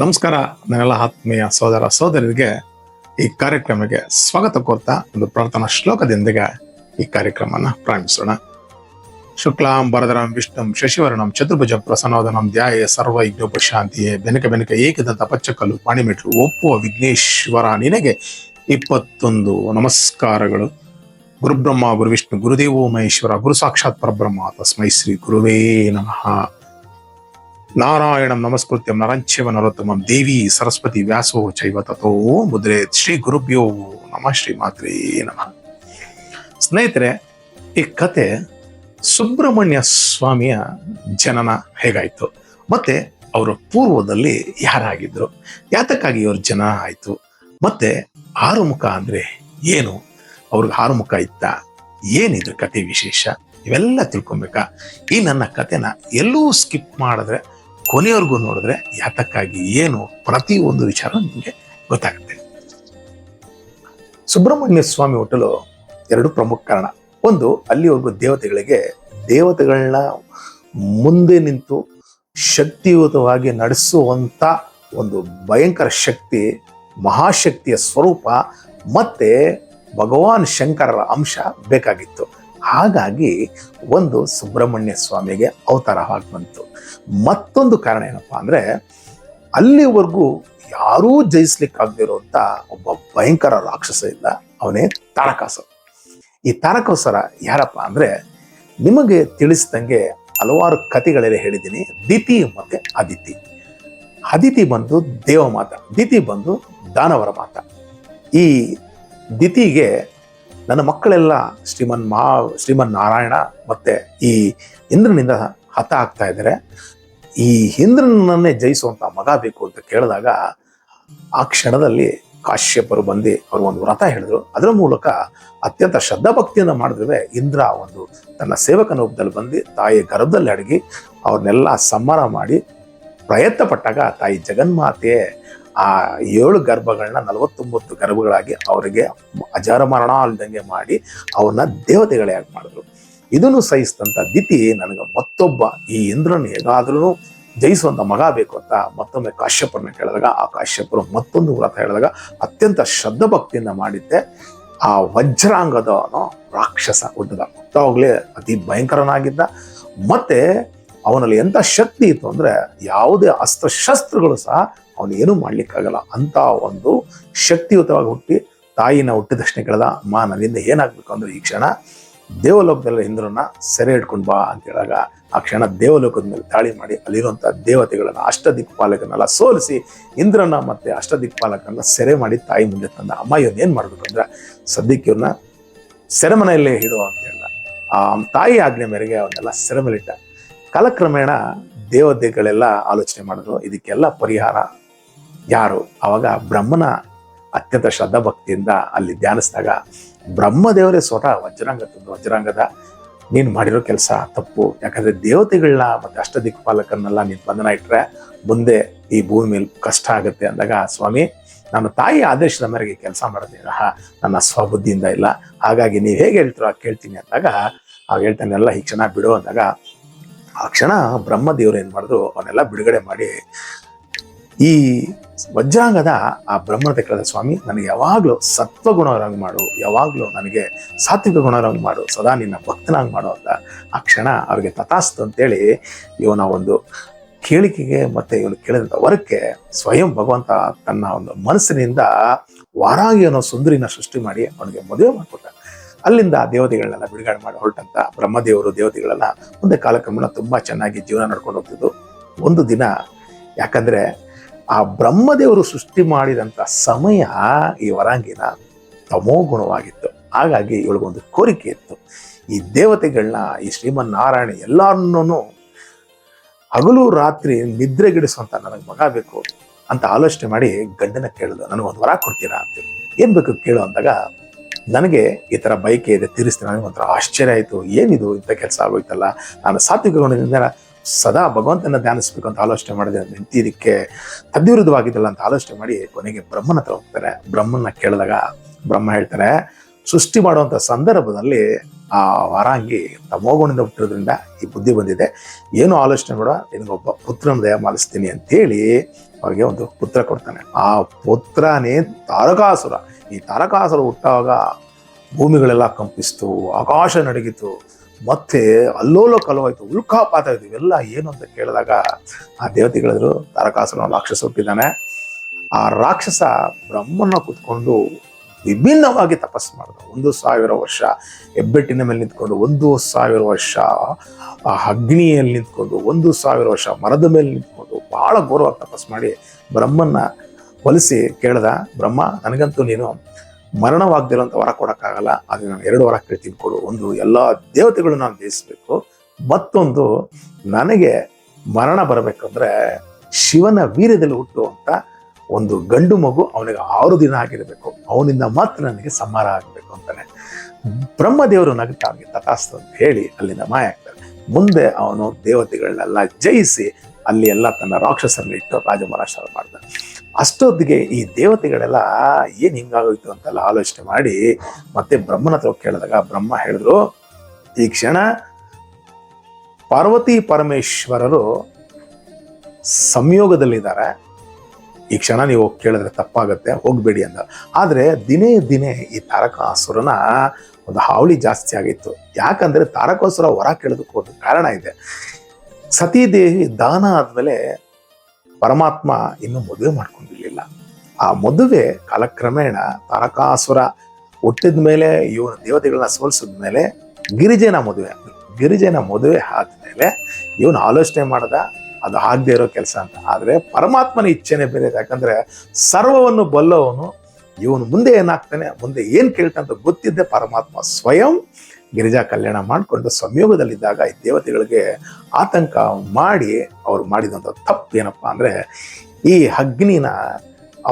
ನಮಸ್ಕಾರ ನನ್ನೆಲ್ಲ ಆತ್ಮೀಯ ಸಹೋದರ ಸಹೋದರರಿಗೆ ಈ ಕಾರ್ಯಕ್ರಮಕ್ಕೆ ಸ್ವಾಗತ ಕೋರ್ತಾ ಒಂದು ಪ್ರಾರ್ಥನಾ ಶ್ಲೋಕದೊಂದಿಗೆ ಈ ಕಾರ್ಯಕ್ರಮನ ಪ್ರಾರಂಭಿಸೋಣ. ಶುಕ್ಲಾಂ ವರದರಂ ವಿಷ್ಣುಂ ಶಶಿವರ್ಣಂ ಚತುರ್ಭುಜಂ ಪ್ರಸನ್ನವದನಂ ಧ್ಯಾಯೇ ಸರ್ವೈಜ್ಞೋಪಶಾಂತಿಯೇ ಬೆನಕ ಬೆನಕ ಏಕದಂತ ಪಚ್ಚಕಲ್ಲು ಪಾಣಿಮೆಟ್ಲು ಒಪ್ಪುವ ವಿಘ್ನೇಶ್ವರ ನಿನಗೆ 21 ನಮಸ್ಕಾರಗಳು. ಗುರುಬ್ರಹ್ಮ ಗುರು ವಿಷ್ಣು ಗುರುದೇವೋ ಮಹೇಶ್ವರ ಗುರು ಸಾಕ್ಷಾತ್ ಪರಬ್ರಹ್ಮ ತಸ್ಮೈ ಶ್ರೀ ಗುರುವೇ ನಮಃ. ನಾರಾಯಣಂ ನಮಸ್ಕೃತ್ಯಂ ನರಂಚೈವ ನರೋತ್ತಮಂ ದೇವಿ ಸರಸ್ವತಿ ವ್ಯಾಸೋ ಚೈವ ತಥೋ ಮುದ್ರೆ. ಶ್ರೀ ಗುರುಭ್ಯೋ ನಮಃ. ಶ್ರೀ ಮಾತ್ರೇ ನಮಃ. ಸ್ನೇಹಿತರೆ, ಈ ಕತೆ ಸುಬ್ರಹ್ಮಣ್ಯ ಸ್ವಾಮಿಯ ಜನನ ಹೇಗಾಯ್ತು, ಮತ್ತೆ ಅವರ ಪೂರ್ವದಲ್ಲಿ ಯಾರಾಗಿದ್ರು, ಯಾತಕ್ಕಾಗಿ ಇವ್ರ ಜನನ ಆಯ್ತು, ಮತ್ತೆ ಆರುಮುಖ ಅಂದ್ರೆ ಏನು, ಅವ್ರಿಗೆ ಆರುಮುಖ ಇತ್ತ, ಏನಿದ್ರು ಕತೆ ವಿಶೇಷ, ಇವೆಲ್ಲ ತಿಳ್ಕೊಬೇಕಾ? ಈ ನನ್ನ ಕತೆನ ಎಲ್ಲೂ ಸ್ಕಿಪ್ ಮಾಡಿದ್ರೆ ಕೊನೆಯವರೆಗೂ ನೋಡಿದ್ರೆ ಯಾತಕ್ಕಾಗಿ ಏನು ಪ್ರತಿಯೊಂದು ವಿಚಾರ ನಿಮಗೆ ಗೊತ್ತಾಗುತ್ತೆ. ಸುಬ್ರಹ್ಮಣ್ಯ ಸ್ವಾಮಿ ಹುಟ್ಟಲು 2 ಪ್ರಮುಖ ಕಾರಣ. ಒಂದು, ಅಲ್ಲಿವರೆಗೂ ದೇವತೆಗಳನ್ನ ಮುಂದೆ ನಿಂತು ಶಕ್ತಿಯುತವಾಗಿ ನಡೆಸುವಂತ ಒಂದು ಭಯಂಕರ ಶಕ್ತಿ, ಮಹಾಶಕ್ತಿಯ ಸ್ವರೂಪ, ಮತ್ತೆ ಭಗವಾನ್ ಶಂಕರರ ಅಂಶ ಬೇಕಾಗಿತ್ತು. ಹಾಗಾಗಿ ಒಂದು ಸುಬ್ರಹ್ಮಣ್ಯ ಸ್ವಾಮಿಗೆ ಅವತಾರವಾಗಿ ಬಂತು. ಮತ್ತೊಂದು ಕಾರಣ ಏನಪ್ಪಾ ಅಂದ್ರೆ, ಅಲ್ಲಿವರೆಗೂ ಯಾರೂ ಜಯಿಸ್ಲಿಕ್ಕಾಗದಿರುವಂತ ಒಬ್ಬ ಭಯಂಕರ ರಾಕ್ಷಸ ಇಲ್ಲ, ಅವನೇ ತಾರಕಾಸುರ. ಈ ತಾರಕಾಸುರ ಯಾರಪ್ಪ ಅಂದ್ರೆ, ನಿಮಗೆ ತಿಳಿಸಿದಂಗೆ ಹಲವಾರು ಕಥೆಗಳೆಲ್ಲ ಹೇಳಿದ್ದೀನಿ. ದಿತಿ ಮತ್ತೆ ಅದಿತಿ. ಅದಿತಿ ಬಂದು ದೇವಮಾತ, ದಿತಿ ಬಂದು ದಾನವರ ಮಾತ. ಈ ದಿತಿಗೆ ನನ್ನ ಮಕ್ಕಳೆಲ್ಲ ಶ್ರೀಮನ್ ನಾರಾಯಣ ಮತ್ತೆ ಈ ಇಂದ್ರನಿಂದ ಹತ ಆಗ್ತಾ ಇದ್ದಾರೆ, ಈ ಇಂದ್ರನನ್ನೇ ಜಯಿಸುವಂತ ಮಗ ಬೇಕು ಅಂತ ಕೇಳಿದಾಗ ಆ ಕ್ಷಣದಲ್ಲಿ ಕಾಶ್ಯಪರು ಬಂದು ಅವರು ಒಂದು ವ್ರತ ಹೇಳಿದ್ರು. ಅದರ ಮೂಲಕ ಅತ್ಯಂತ ಶ್ರದ್ಧಾಭಕ್ತಿಯಿಂದ ಮಾಡಿದ್ರೆ ಇಂದ್ರ ಒಂದು ತನ್ನ ಸೇವಕನ ರೂಪದಲ್ಲಿ ಬಂದು ತಾಯಿ ಗರ್ಭದಲ್ಲಿ ಅಡಗಿ ಅವ್ರನ್ನೆಲ್ಲ ಸಂಹಾರ ಮಾಡಿ ಪ್ರಯತ್ನ ಪಟ್ಟಾಗ ತಾಯಿ ಜಗನ್ಮಾತೆ ಆ 7 ಗರ್ಭಗಳನ್ನ 49 ಗರ್ಭಗಳಾಗಿ ಅವರಿಗೆ ಅಜಾರ ಮರಣ ಅಲ್ದಂಗೆ ಮಾಡಿ ಅವ್ರನ್ನ ದೇವತೆಗಳೇ ಆಗಿ ಮಾಡಿದ್ರು. ಇದನ್ನು ಸಹಿಸಿದಂತ ದಿತಿ, ನನಗೆ ಮತ್ತೊಬ್ಬ ಈ ಇಂದ್ರನ ಹೇಗಾದ್ರೂ ಜಯಿಸುವಂತ ಮಗ ಬೇಕು ಅಂತ ಮತ್ತೊಮ್ಮೆ ಕಾಶ್ಯಪರನ್ನ ಕೇಳಿದಾಗ ಆ ಕಾಶ್ಯಪರು ಮತ್ತೊಂದು ವ್ರತ ಹೇಳಿದಾಗ ಅತ್ಯಂತ ಶ್ರದ್ಧಾಭಕ್ತಿಯಿಂದ ಮಾಡಿದ್ದೆ. ಆ ವಜ್ರಾಂಗದವನು ರಾಕ್ಷಸ ಹುಟ್ಟದಾಗಲೇ ಅತಿ ಭಯಂಕರನಾಗಿದ್ದ. ಮತ್ತೆ ಅವನಲ್ಲಿ ಎಂಥ ಶಕ್ತಿ ಇತ್ತು ಅಂದ್ರೆ, ಯಾವುದೇ ಅಸ್ತ್ರಶಸ್ತ್ರಗಳು ಸಹ ಅವನು ಏನೂ ಮಾಡ್ಲಿಕ್ಕಾಗಲ್ಲ ಅಂತ ಒಂದು ಶಕ್ತಿಯುತವಾಗಿ ಹುಟ್ಟಿ ತಾಯಿನ ಹುಟ್ಟಿದ ತಕ್ಷಣ ಕೇಳಿದ, ಅಮ್ಮ ನನ್ನಿಂದ ಏನಾಗ್ಬೇಕು ಅಂದ್ರೆ ಈ ಕ್ಷಣ ದೇವಲೋಕದಲ್ಲಿ ಇಂದ್ರನ ಸೆರೆ ಹಿಡ್ಕೊಂಡು ಬಾ ಅಂತ ಹೇಳಿದಾಗ ಆ ಕ್ಷಣ ದೇವಲೋಕದ ಮೇಲೆ ದಾಳಿ ಮಾಡಿ ಅಲ್ಲಿರುವಂಥ ದೇವತೆಗಳನ್ನ ಅಷ್ಟದಿಕ್ಪಾಲಕರನ್ನೆಲ್ಲ ಸೋಲಿಸಿ ಇಂದ್ರನ ಮತ್ತೆ ಅಷ್ಟದಿಕ್ಪಾಲಕರನ್ನ ಸೆರೆ ಮಾಡಿ ತಾಯಿ ಮುಂದೆ ತಂದ. ಅಮ್ಮ ಇವನ್ ಏನ್ ಮಾಡ್ಬೇಕು ಅಂದ್ರೆ, ಸದ್ಯಕ್ಕೆ ಇವ್ರನ್ನ ಸೆರೆಮನೆಯಲ್ಲೇ ಇಡು ಅಂತ ಹೇಳಿದ. ಆ ತಾಯಿ ಆಜ್ಞೆ ಮೇರೆಗೆ ಅವನ್ನೆಲ್ಲ ಸೆರೆಮನೆಯಿಟ್ಟ. ಕಾಲಕ್ರಮೇಣ ದೇವತೆಗಳೆಲ್ಲ ಆಲೋಚನೆ ಮಾಡಿದ್ರು, ಇದಕ್ಕೆಲ್ಲ ಪರಿಹಾರ ಯಾರು? ಆವಾಗ ಬ್ರಹ್ಮನ ಅತ್ಯಂತ ಶ್ರದ್ಧಾಭಕ್ತಿಯಿಂದ ಅಲ್ಲಿ ಧ್ಯಾನಿಸಿದಾಗ ಬ್ರಹ್ಮದೇವರೇ ಸ್ವತಃ ವಜ್ರಾಂಗದ ನೀನು ಮಾಡಿರೋ ಕೆಲಸ ತಪ್ಪು, ಯಾಕಂದ್ರೆ ದೇವತೆಗಳನ್ನ ಮತ್ತೆ ಅಷ್ಟದಿಕ್ಪಾಲಕರನ್ನೆಲ್ಲ ನೀನು ಬಂಧನ ಇಟ್ರೆ ಮುಂದೆ ಈ ಭೂಮಿ ಮೇಲೆ ಕಷ್ಟ ಆಗುತ್ತೆ ಅಂದಾಗ, ಸ್ವಾಮಿ ನಾನು ತಾಯಿ ಆದೇಶದ ಮೇರೆಗೆ ಕೆಲಸ ಮಾಡ್ತೀನಿ, ನನ್ನ ಸ್ವಬುದ್ಧಿಯಿಂದ ಇಲ್ಲ, ಹಾಗಾಗಿ ನೀವು ಹೇಗೆ ಹೇಳ್ತೀರೋ ಕೇಳ್ತೀನಿ ಅಂದಾಗ ಆಗ ಹೇಳ್ತಾನೆ, ಎಲ್ಲ ಈ ಕ್ಷಣ ಬಿಡು ಅಂದಾಗ ಆ ಕ್ಷಣ ಬ್ರಹ್ಮದೇವರು ಏನ್ ಮಾಡಿದ್ರು, ಅವನ್ನೆಲ್ಲ ಬಿಡುಗಡೆ ಮಾಡಿ ಈ ವಜ್ರಾಂಗದ ಆ ಬ್ರಹ್ಮನ ಕೇಳಿದ, ಸ್ವಾಮಿ ನನಗೆ ಯಾವಾಗ್ಲೂ ಸತ್ವಗುಣರಂಗ್ ಮಾಡು, ಯಾವಾಗ್ಲೂ ನನಗೆ ಸಾತ್ವಿಕ ಗುಣರಂಗ್ ಮಾಡು, ಸದಾ ನಿನ್ನ ಭಕ್ತನಾಗ್ ಮಾಡು ಅಂತ ಆ ಕ್ಷಣ ಅವ್ರಿಗೆ ತಥಾಸ್ತು ಅಂತೇಳಿ ಇವನ ಒಂದು ಕೇಳಿಕೆಗೆ ಮತ್ತೆ ಇವನು ಕೇಳಿದಂಥ ವರಕ್ಕೆ ಸ್ವಯಂ ಭಗವಂತ ತನ್ನ ಒಂದು ಮನಸ್ಸಿನಿಂದ ವಾರಾಗಿ ಅನ್ನೋ ಸುಂದರಿನ ಸೃಷ್ಟಿ ಮಾಡಿ ಅವನಿಗೆ ಮದುವೆ ಮಾಡಿಕೊಟ್ಟ. ಅಲ್ಲಿಂದ ದೇವತೆಗಳನ್ನೆಲ್ಲ ಬಿಡುಗಡೆ ಮಾಡಿ ಹೊರಟಂತ ಬ್ರಹ್ಮದೇವರು ದೇವತೆಗಳೆಲ್ಲ ಮುಂದೆ ಕಾಲಕ್ರಮೇಣ ತುಂಬಾ ಚೆನ್ನಾಗಿ ಜೀವನ ನಡ್ಕೊಂಡು ಹೋಗ್ತಿದ್ದು. ಒಂದು ದಿನ, ಯಾಕಂದ್ರೆ ಆ ಬ್ರಹ್ಮದೇವರು ಸೃಷ್ಟಿ ಮಾಡಿದಂಥ ಸಮಯ ಈ ವರಾಂಗಿನ ತಮೋಗುಣವಾಗಿತ್ತು. ಹಾಗಾಗಿ ಇವಳಿಗೊಂದು ಕೋರಿಕೆ ಇತ್ತು, ಈ ದೇವತೆಗಳನ್ನ, ಈ ಶ್ರೀಮನ್ನಾರಾಯಣ ಎಲ್ಲರನ್ನೂ ಹಗಲು ರಾತ್ರಿ ನಿದ್ರೆಗಿಡಿಸುವಂತ ನನಗೆ ಮಗ ಬೇಕು ಅಂತ ಆಲೋಚನೆ ಮಾಡಿ ಗಂಡನ ಕೇಳಿದ್ರು, ನನಗೊಂದು ವರ ಕೊಡ್ತೀರಾ ಅಂತೇಳಿ. ಏನ್ ಬೇಕು ಕೇಳು ಅಂದಾಗ, ನನಗೆ ಈ ಥರ ಬೈಕೆ ಇದೆ ತೀರಿಸ್ತೀನಿ. ನನಗೆ ಒಂಥರ ಆಶ್ಚರ್ಯ ಆಯಿತು, ಏನಿದು ಇಂಥ ಕೆಲಸ ಆಗೋಯ್ತಲ್ಲ, ನಾನು ಸಾತ್ವಿಕ ಗುಣದಿಂದ ಸದಾ ಭಗವಂತನ ಧ್ಯಾನಿಸ್ಬೇಕು ಅಂತ ಆಲೋಚನೆ ಮಾಡಿದೆ, ಇದಕ್ಕೆ ತದ್ವಿರುದ್ಧವಾಗಿದ್ದಲ್ಲ ಅಂತ ಆಲೋಚನೆ ಮಾಡಿ ಕೊನೆಗೆ ಬ್ರಹ್ಮನ ಹತ್ರ ಹೋಗ್ತಾರೆ. ಬ್ರಹ್ಮನ ಕೇಳಿದಾಗ ಬ್ರಹ್ಮ ಹೇಳ್ತಾರೆ, ಸೃಷ್ಟಿ ಮಾಡುವಂಥ ಸಂದರ್ಭದಲ್ಲಿ ಆ ವಾರಾಂಗಿ ತಮೋಗುಣದಿಂದ ಹುಟ್ಟಿರೋದ್ರಿಂದ ಈ ಬುದ್ಧಿ ಬಂದಿದೆ, ಏನು ಆಲೋಚನೆ ಕೂಡ ನಿನಗೊಬ್ಬ ಪುತ್ರನ ದಯಮಾಲಿಸ್ತೀನಿ ಅಂತೇಳಿ ಅವ್ರಿಗೆ ಒಂದು ಪುತ್ರ ಕೊಡ್ತಾನೆ. ಆ ಪುತ್ರನೇ ತಾರಕಾಸುರ. ಈ ತಾರಕಾಸುರ ಹುಟ್ಟಾಗ ಭೂಮಿಗಳೆಲ್ಲ ಕಂಪಿಸ್ತು, ಆಕಾಶ ನಡಗಿತು, ಮತ್ತೆ ಅಲ್ಲೋಲ ಕಲವಾಯ್ತು, ಉಲ್ಕಾಪಾತ ಆಯ್ತು. ಇವೆಲ್ಲ ಏನು ಅಂತ ಕೇಳಿದಾಗ ಆ ದೇವತೆಗಳಿದ್ರು ತಾರಕಾಸುರ ರಾಕ್ಷಸ ಹುಟ್ಟಿದ್ದಾನೆ. ಆ ರಾಕ್ಷಸ ಬ್ರಹ್ಮನ ಕುತ್ಕೊಂಡು ವಿಭಿನ್ನವಾಗಿ ತಪಸ್ಸು ಮಾಡಿದ. 1000 ವರ್ಷ ಹೆಬ್ಬೆಟ್ಟಿನ ಮೇಲೆ ನಿಂತ್ಕೊಂಡು, 1000 ವರ್ಷ ಆ ಅಗ್ನಿಯಲ್ಲಿ ನಿಂತ್ಕೊಂಡು, 1000 ವರ್ಷ ಮರದ ಮೇಲೆ ನಿಂತ್ಕೊಂಡು ಬಹಳ ಘೋರವಾಗಿ ತಪಸ್ಸು ಮಾಡಿ ಬ್ರಹ್ಮನ್ನ ಹೊಲಿಸಿ ಕೇಳ್ದ, ಬ್ರಹ್ಮ ನನಗಂತೂ ನೀನು ಮರಣವಾಗ್ದಿರೋಂಥ ವರ ಕೊಡೋಕ್ಕಾಗಲ್ಲ, ಅದು ನಾನು 2 ವರ ಕೇಳ್ತೀನಿ ಕೊಡು. ಒಂದು, ಎಲ್ಲ ದೇವತೆಗಳು ನಾನು ಜಯಿಸ್ಬೇಕು, ಮತ್ತೊಂದು ನನಗೆ ಮರಣ ಬರಬೇಕಂದ್ರೆ ಶಿವನ ವೀರ್ಯದಲ್ಲಿ ಹುಟ್ಟುವಂಥ ಒಂದು ಗಂಡು ಮಗು ಅವನಿಗೆ 6 ದಿನ ಆಗಿರಬೇಕು, ಅವನಿಂದ ಮಾತ್ರ ನನಗೆ ಸಂಹಾರ ಆಗಬೇಕು ಅಂತಾನೆ. ಬ್ರಹ್ಮದೇವರು ನಗುತ್ತಾ ಅವನಿಗೆ ತಥಾಸ್ತು ಅಂತ ಹೇಳಿ ಅಲ್ಲಿಂದ ಮಾಯ ಆಗ್ತಾನೆ. ಮುಂದೆ ಅವನು ದೇವತೆಗಳನ್ನೆಲ್ಲ ಜಯಿಸಿ ಅಲ್ಲಿ ಎಲ್ಲ ತನ್ನ ರಾಕ್ಷಸರನ್ನ ಇಟ್ಟು ರಾಜಮಹಾರಾಷ್ಟ್ರ ಮಾಡ್ದ. ಅಷ್ಟೊತ್ತಿಗೆ ಈ ದೇವತೆಗಳೆಲ್ಲ ಏನ್ ಹಿಂಗಾಗೋಯ್ತು ಅಂತೆಲ್ಲ ಆಲೋಚನೆ ಮಾಡಿ ಮತ್ತೆ ಬ್ರಹ್ಮನ ಹತ್ರ ಕೇಳಿದಾಗ ಬ್ರಹ್ಮ ಹೇಳಿದ್ರು, ಈ ಕ್ಷಣ ಪಾರ್ವತಿ ಪರಮೇಶ್ವರರು ಸಂಯೋಗದಲ್ಲಿದ್ದಾರೆ, ಈ ಕ್ಷಣ ನೀವು ಕೇಳಿದ್ರೆ ತಪ್ಪಾಗತ್ತೆ, ಹೋಗ್ಬೇಡಿ ಅಂದ. ಆದ್ರೆ ದಿನೇ ದಿನೇ ಈ ತಾರಕಾಸುರನ ಒಂದು ಹಾವಳಿ ಜಾಸ್ತಿ ಆಗಿತ್ತು. ಯಾಕಂದ್ರೆ ತಾರಕಾಸುರ ವರ ಕೇಳೋದಕ್ಕೆ ಒಂದು ಕಾರಣ ಇದೆ. ಸತೀದೇವಿ ದಾನ ಆದ್ಮೇಲೆ ಪರಮಾತ್ಮ ಇನ್ನು ಮದುವೆ ಮಾಡ್ಕೊಂಡಿರ್ಲಿಲ್ಲ. ಆ ಮದುವೆ ಕಾಲಕ್ರಮೇಣ ತಾರಕಾಸುರ ಹುಟ್ಟಿದ ಮೇಲೆ, ಇವನು ದೇವತೆಗಳನ್ನ ಸೋಲಿಸಿದ ಮೇಲೆ ಗಿರಿಜನ ಮದುವೆ ಆದ್ಮೇಲೆ ಇವನು ಆಲೋಚನೆ ಮಾಡ್ದ ಅದು ಆಗದೆ ಇರೋ ಕೆಲಸ ಅಂತ. ಆದ್ರೆ ಪರಮಾತ್ಮನ ಇಚ್ಛೆನೆ ಬೇರೆ. ಯಾಕಂದ್ರೆ ಸರ್ವವನ್ನು ಬಲ್ಲವನು ಇವನು ಮುಂದೆ ಏನಾಗ್ತಾನೆ, ಮುಂದೆ ಏನ್ ಕೇಳ್ತಂತ ಗೊತ್ತಿದ್ದೆ ಪರಮಾತ್ಮ ಸ್ವಯಂ ಗಿರಿಜಾ ಕಲ್ಯಾಣ ಮಾಡಿಕೊಂಡು ಸಂಯೋಗದಲ್ಲಿದ್ದಾಗ ಈ ದೇವತೆಗಳಿಗೆ ಆತಂಕ ಮಾಡಿ ಅವ್ರು ಮಾಡಿದಂಥ ತಪ್ಪು ಏನಪ್ಪಾ ಅಂದ್ರೆ, ಈ ಅಗ್ನಿನ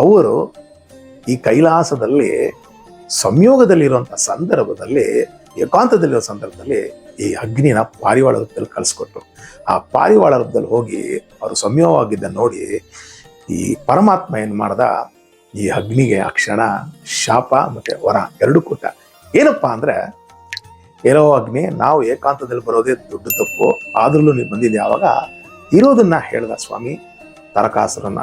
ಅವರು ಈ ಕೈಲಾಸದಲ್ಲಿ ಸಂಯೋಗದಲ್ಲಿರುವಂಥ ಸಂದರ್ಭದಲ್ಲಿ, ಏಕಾಂತದಲ್ಲಿರೋ ಸಂದರ್ಭದಲ್ಲಿ ಈ ಅಗ್ನಿನ ಪಾರಿವಾಳ ರೂಪದಲ್ಲಿ ಕಳಿಸ್ಕೊಟ್ರು. ಆ ಪಾರಿವಾಳ ರೂಪದಲ್ಲಿ ಹೋಗಿ ಅವರು ಸಂಯೋಗವಾಗಿದ್ದ ನೋಡಿ ಈ ಪರಮಾತ್ಮ ಏನ್ ಮಾಡ್ದ, ಈ ಅಗ್ನಿಗೆ ಆ ಕ್ಷಣ ಶಾಪ ಮತ್ತೆ ವರ 2 ಕೊಟ್ಟ. ಏನಪ್ಪಾ ಅಂದ್ರೆ, ಏನೋ ಅಗ್ನಿ, ನಾವು ಏಕಾಂತದಲ್ಲಿ ಬರೋದೇ ದೊಡ್ಡ ತಪ್ಪು, ಆದ್ರೂ ನೀವು ಬಂದಿದ್ದೆ. ಯಾವಾಗ ಇರೋದನ್ನ ಹೇಳ್ದ ಸ್ವಾಮಿ, ತಾರಕಾಸುರನ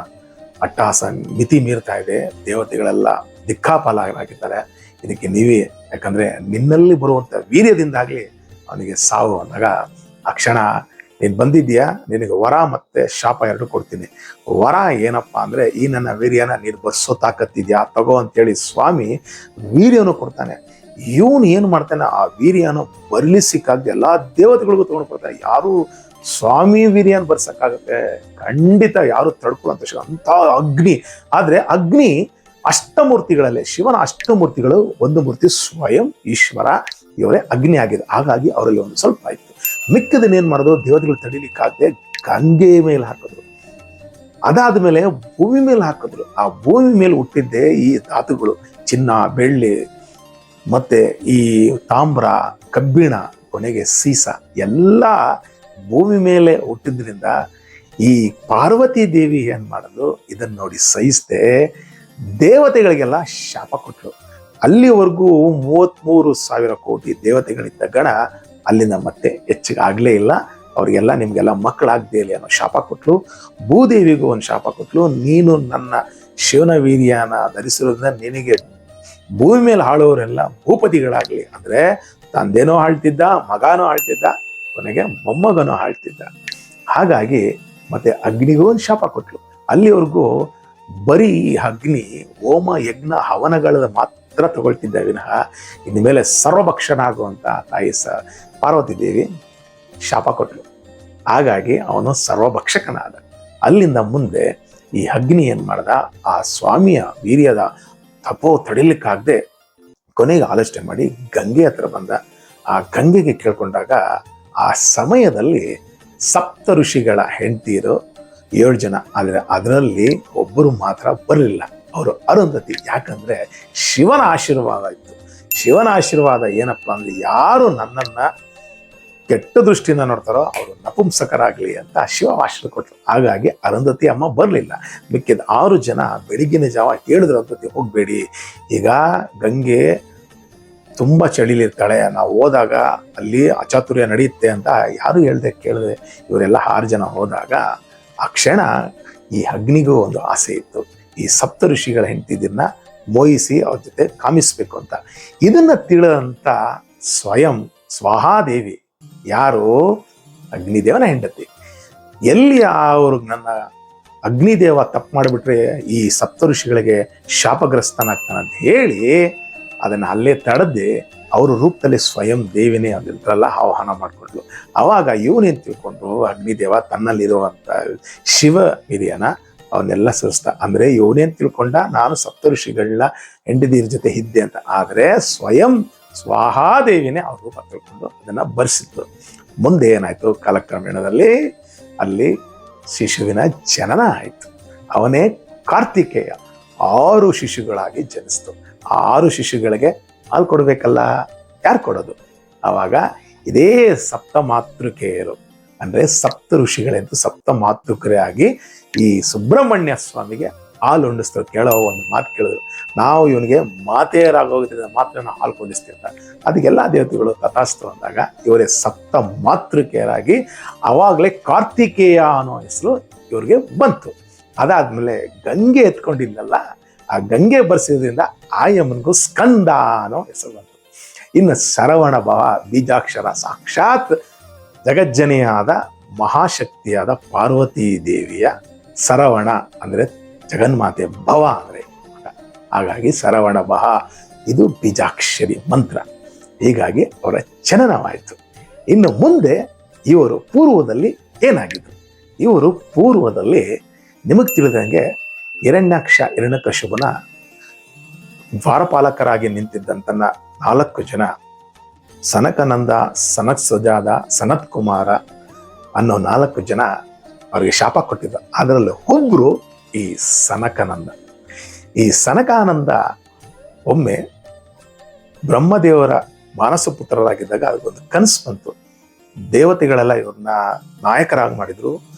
ಅಟ್ಟಹಾಸ ಮಿತಿ ಮೀರ್ತಾ ಇದೆ, ದೇವತೆಗಳೆಲ್ಲ ದಿಕ್ಕಾಪಾಲಾಗಿದ್ದಾರೆ, ಇದಕ್ಕೆ ನೀವೇ, ಯಾಕಂದ್ರೆ ನಿನ್ನಲ್ಲಿ ಬರುವಂತ ವೀರ್ಯದಿಂದಾಗ್ಲಿ ಅವನಿಗೆ ಸಾವು ಅಂದಾಗ ಆ ಕ್ಷಣ ನೀನ್ ಬಂದಿದ್ಯಾ, ನಿನಗೆ ವರ ಮತ್ತೆ ಶಾಪ 2 ಕೊಡ್ತೀನಿ. ವರ ಏನಪ್ಪಾ ಅಂದ್ರೆ, ಈ ನನ್ನ ವೀರ್ಯನ ನೀನು ಬರ್ಸೋ ತಾಕತ್ತಿದ್ಯಾ ತಗೋ ಅಂತೇಳಿ ಸ್ವಾಮಿ ವೀರ್ಯನು ಕೊಡ್ತಾನೆ. ಇವನು ಏನ್ ಮಾಡ್ತಾನೆ, ಆ ವೀರ್ಯನು ಬರ್ಲಿಸಿಕ್ಕಾಗದೆ ಎಲ್ಲಾ ದೇವತೆಗಳಿಗೂ ತಗೊಂಡು ಕೊಡ್ತಾನೆ. ಯಾರು ಸ್ವಾಮಿ ವೀರ್ಯನ ಬರ್ಸಕ್ಕಾಗತ್ತೆ? ಖಂಡಿತ ಯಾರು ತಡ್ಕೊಳ್ಳುವಂತ ಅಂತ ಅಗ್ನಿ. ಆದ್ರೆ ಅಗ್ನಿ ಅಷ್ಟಮೂರ್ತಿಗಳಲ್ಲಿ, ಶಿವನ ಅಷ್ಟಮೂರ್ತಿಗಳು ಒಂದು ಮೂರ್ತಿ ಸ್ವಯಂ ಈಶ್ವರ, ಇವರೇ ಅಗ್ನಿ ಆಗಿದೆ. ಹಾಗಾಗಿ ಅವರಲ್ಲಿ ಒಂದು ಸ್ವಲ್ಪ ಆಯ್ತು. ಮಿಕ್ಕದನ್ನ ಏನ್ ಮಾಡಿದ್ರು, ದೇವತೆಗಳು ತಡಿಲಿಕ್ಕಾಗದೆ ಗಂಗೆ ಮೇಲೆ ಹಾಕಿದ್ರು, ಅದಾದ್ಮೇಲೆ ಭೂಮಿ ಮೇಲೆ ಹಾಕಿದ್ರು. ಆ ಭೂಮಿ ಮೇಲೆ ಹುಟ್ಟಿದ್ದೆ ಈ ಧಾತುಗಳು, ಚಿನ್ನ, ಬೆಳ್ಳಿ, ಮತ್ತೆ ಈ ತಾಮ್ರ, ಕಬ್ಬಿಣ, ಕೊನೆಗೆ ಸೀಸ ಎಲ್ಲ ಭೂಮಿ ಮೇಲೆ ಹುಟ್ಟಿದ್ರಿಂದ ಈ ಪಾರ್ವತಿ ದೇವಿ ಏನ್ ಮಾಡೋದು, ಇದನ್ನ ನೋಡಿ ಸಹಿಸದೆ ದೇವತೆಗಳಿಗೆಲ್ಲ ಶಾಪ ಕೊಟ್ರು. ಅಲ್ಲಿವರೆಗೂ 33,000 ಕೋಟಿ ದೇವತೆಗಳಿದ್ದ ಗಣ ಅಲ್ಲಿಂದ ಮತ್ತೆ ಹೆಚ್ಚಿಗೆ ಆಗ್ಲೇ ಇಲ್ಲ. ಅವ್ರಿಗೆಲ್ಲ ನಿಮ್ಗೆಲ್ಲ ಮಕ್ಕಳಾಗದೇ ಇಲ್ಲ ಅನ್ನೋ ಶಾಪ ಕೊಟ್ಲು. ಭೂದೇವಿಗೂ ಒಂದು ಶಾಪ ಕೊಟ್ಲು, ನೀನು ನನ್ನ ಶಿವನ ವೀರ್ಯನ ಧರಿಸಿರೋದ್ರಿಂದ ನಿನಗೆ ಭೂಮಿ ಮೇಲೆ ಆಳೋರೆಲ್ಲ ಭೂಪತಿಗಳಾಗ್ಲಿ. ಅಂದ್ರೆ ತಂದೆನೋ ಆಳ್ತಿದ್ದ, ಮಗನೋ ಆಳ್ತಿದ್ದ, ಕೊನೆಗೆ ಮೊಮ್ಮಗನೋ ಆಳ್ತಿದ್ದ. ಹಾಗಾಗಿ ಮತ್ತೆ ಅಗ್ನಿಗೂ ಒಂದು ಶಾಪ ಕೊಟ್ಲು. ಅಲ್ಲಿವರೆಗೂ ಬರೀ ಅಗ್ನಿ ಹೋಮ ಯಜ್ಞ ಹವನಗಳ ಮಾತ್ರ ತಗೊಳ್ತಿದ್ದ ವಿನಃ ಇನ್ನು ಮೇಲೆ ಸರ್ವಭಕ್ಷನಾಗುವಂತ ತಾಯಿ ಪಾರ್ವತಿ ದೇವಿ ಶಾಪ ಕೊಟ್ಲು. ಹಾಗಾಗಿ ಅವನು ಸರ್ವಭಕ್ಷಕನಾದ. ಅಲ್ಲಿಂದ ಮುಂದೆ ಈ ಅಗ್ನಿ ಏನ್ ಮಾಡ್ದ, ಆ ಸ್ವಾಮಿಯ ವೀರ್ಯದ ತಪೋ ತಡಿಲಿಕ್ಕಾಗದೆ ಕೊನೆಗೆ ಆಲೋಚನೆ ಮಾಡಿ ಗಂಗೆ ಹತ್ರ ಬಂದ. ಆ ಗಂಗೆಗೆ ಕೇಳ್ಕೊಂಡಾಗ ಆ ಸಮಯದಲ್ಲಿ 7 ಋಷಿಗಳ ಹೆಂಡತಿಯರು 7 ಜನ, ಆದರೆ ಅದರಲ್ಲಿ ಒಬ್ಬರು ಮಾತ್ರ ಬರಲಿಲ್ಲ, ಅವರು ಅರುಂಧತಿ. ಯಾಕಂದ್ರೆ ಶಿವನ ಆಶೀರ್ವಾದ ಇತ್ತು. ಶಿವನ ಆಶೀರ್ವಾದ ಏನಪ್ಪಾ ಅಂದ್ರೆ, ಯಾರು ನನ್ನನ್ನ ಕೆಟ್ಟ ದೃಷ್ಟಿಯಿಂದ ನೋಡ್ತಾರೋ ಅವರು ನಪುಂಸಕರಾಗ್ಲಿ ಅಂತ ಶಿವ ಆಶೀರ್ವಾದ ಕೊಟ್ಟರು. ಹಾಗಾಗಿ ಅರುಂಧತಿ ಅಮ್ಮ ಬರಲಿಲ್ಲ. ಮಿಕ್ಕಿದ 6 ಜನ ಬೆಳಿಗ್ಗಿನ ಜಾವ ಹೇಳಿದ್ರು, ಅರುಂಧತಿ ಹೋಗ್ಬೇಡಿ, ಈಗ ಗಂಗೆ ತುಂಬ ಚಳಿಲಿರ್ತಾಳೆ. ನಾವು ಹೋದಾಗ ಅಲ್ಲಿ ಅಚಾತುರ್ಯ ನಡೆಯುತ್ತೆ ಅಂತ ಯಾರು ಹೇಳ್ದೆ ಕೇಳದೆ ಇವರೆಲ್ಲ 6 ಜನ ಹೋದಾಗ ಆ ಕ್ಷಣ ಈ ಅಗ್ನಿಗೂ ಒಂದು ಆಸೆ ಇತ್ತು, ಈ ಸಪ್ತ ಋಷಿಗಳ ಹೆಂಡತಿದಿರನ್ನ ಮೋಹಿಸಿ ಅವ್ರ ಜೊತೆ ಕಾಮಿಸ್ಬೇಕು ಅಂತ. ಇದನ್ನ ತಿಳಿದಂತ ಸ್ವಯಂ ಸ್ವಾಹಾದೇವಿ, ಯಾರು ಅಗ್ನಿದೇವನ ಹೆಂಡತಿ, ಎಲ್ಲಿ ಅವರು ನನ್ನ ಅಗ್ನಿದೇವ ತಪ್ಪು ಮಾಡಿಬಿಟ್ರೆ ಈ ಸಪ್ತ ಋಷಿಗಳಿಗೆ ಶಾಪಗ್ರಸ್ತನಾಗ್ತಾನೆ ಅಂತ ಹೇಳಿ ಅದನ್ನ ಅಲ್ಲೇ ತಡೆದೆ ಅವ್ರ ರೂಪದಲ್ಲಿ ಸ್ವಯಂ ದೇವಿನೇ ಅದಿರ್ತಾರಲ್ಲ ಆಹ್ವಾನ ಮಾಡಿಕೊಂಡ್ಲು. ಅವಾಗ ಇವನೇನು ತಿಳ್ಕೊಂಡ್ರು, ಅಗ್ನಿದೇವ ತನ್ನಲ್ಲಿರುವಂತ ಶಿವ ಹಿರಿಯನ ಅವನ್ನೆಲ್ಲ ಸರಿಸ್ತಾ, ಅಂದ್ರೆ ಇವನೇನ್ ತಿಳ್ಕೊಂಡ ನಾನು ಸಪ್ತ ಋಷಿಗಳನ್ನ ಹೆಂಡತಿಯರ ಜೊತೆ ಇದ್ದೆ ಅಂತ. ಆದ್ರೆ ಸ್ವಯಂ ಸ್ವಾಹಾದೇವಿನೇ ಅವ್ರ ರೂಪ ತಿಳ್ಕೊಂಡು ಅದನ್ನ ಬರ್ಸಿದ್ರು. ಮುಂದೆ ಏನಾಯ್ತು, ಕಾಲಕ್ರಮೇಣದಲ್ಲಿ ಅಲ್ಲಿ ಶಿಶುವಿನ ಜನನ ಆಯ್ತು. ಅವನೇ ಕಾರ್ತಿಕೇಯ. 6 ಶಿಶುಗಳಾಗಿ ಜನಿಸ್ತು. 6 ಶಿಶುಗಳಿಗೆ ಹಾಲು ಕೊಡ್ಬೇಕಲ್ಲ, ಯಾರು ಕೊಡೋದು? ಆವಾಗ ಇದೇ ಸಪ್ತ ಮಾತೃಕೆಯರು ಅಂದ್ರೆ ಸಪ್ತ ಋಷಿಗಳೆಂದು ಸಪ್ತ ಮಾತೃಕರೇ ಆಗಿ ಈ ಸುಬ್ರಹ್ಮಣ್ಯ ಸ್ವಾಮಿಗೆ ಹಾಲು ಉಂಡಿಸ್ತಾರೆ. ಕೇಳೋ ಒಂದು ಮಾತು ಕೇಳಿದ್ರು, ನಾವು ಇವನಿಗೆ ಮಾತೆಯರಾಗೋದ್ರಿಂದ ಮಾತ್ರ ಹಾಲು ಕುದಿಸ್ತಿರ್ತಾರೆ. ಅದಕ್ಕೆಲ್ಲ ದೇವತೆಗಳು ತಥಾಸ್ತು ಅಂದಾಗ ಇವರೇ ಸಪ್ತ ಮಾತೃಕೆಯರಾಗಿ ಅವಾಗಲೇ ಕಾರ್ತಿಕೇಯ ಅನ್ನೋ ಹೆಸರು ಇವ್ರಿಗೆ ಬಂತು. ಅದಾದ್ಮೇಲೆ ಗಂಗೆ ಎತ್ಕೊಂಡಿಲ್ಲಲ್ಲ, ಆ ಗಂಗೆ ಬರ್ಸಿದ್ರಿಂದ ಆಯಮ್ಮನಿಗೂ ಸ್ಕಂದ ಅನ್ನೋ ಹೆಸರು ಬಂತು. ಇನ್ನು ಸರವಣ ಭವ ಬೀಜಾಕ್ಷರ ಸಾಕ್ಷಾತ್ ಜಗಜ್ಜನಿಯಾದ ಮಹಾಶಕ್ತಿಯಾದ ಪಾರ್ವತೀ ದೇವಿಯ ಸರವಣ ಅಂದ್ರೆ ಜಗನ್ಮಾತೆ, ಭವ ಅಂದ್ರೆ ಹಾಗಾಗಿ ಸರವಣ ಭವ ಇದು ಬೀಜಾಕ್ಷರಿ ಮಂತ್ರ. ಹೀಗಾಗಿ ಅವರ ಜನನವಾಯಿತು. ಇನ್ನು ಮುಂದೆ ಇವರು ಪೂರ್ವದಲ್ಲಿ ಏನಾಗಿದ್ರು? ಇವರು ಪೂರ್ವದಲ್ಲಿ ನಿಮಗೆ ತಿಳಿದಂಗೆ ಹಿರಣ್ಯಕಶಿಪುನ ದ್ವಾರಪಾಲಕರಾಗಿ ನಿಂತಿದ್ದಂತನ್ನ 4 ಜನ ಸನಕನಂದ, ಸನತ್ ಸುಜಾದ, ಸನತ್ ಕುಮಾರ ಅನ್ನೋ 4 ಜನ ಅವರಿಗೆ ಶಾಪ ಕೊಟ್ಟಿದ್ದ. ಅದರಲ್ಲಿ ಒಬ್ರು ಈ ಸನಕನಂದ. ಈ ಸನಕಾನಂದ ಒಮ್ಮೆ ಬ್ರಹ್ಮದೇವರ ಮಾನಸ ಪುತ್ರರಾಗಿದ್ದಾಗ ಅದಕ್ಕೊಂದು ಕನಸು ಬಂತು. ದೇವತೆಗಳೆಲ್ಲ ಇವ್ರನ್ನ ನಾಯಕರಾಗಿ ಮಾಡಿದ್ರು,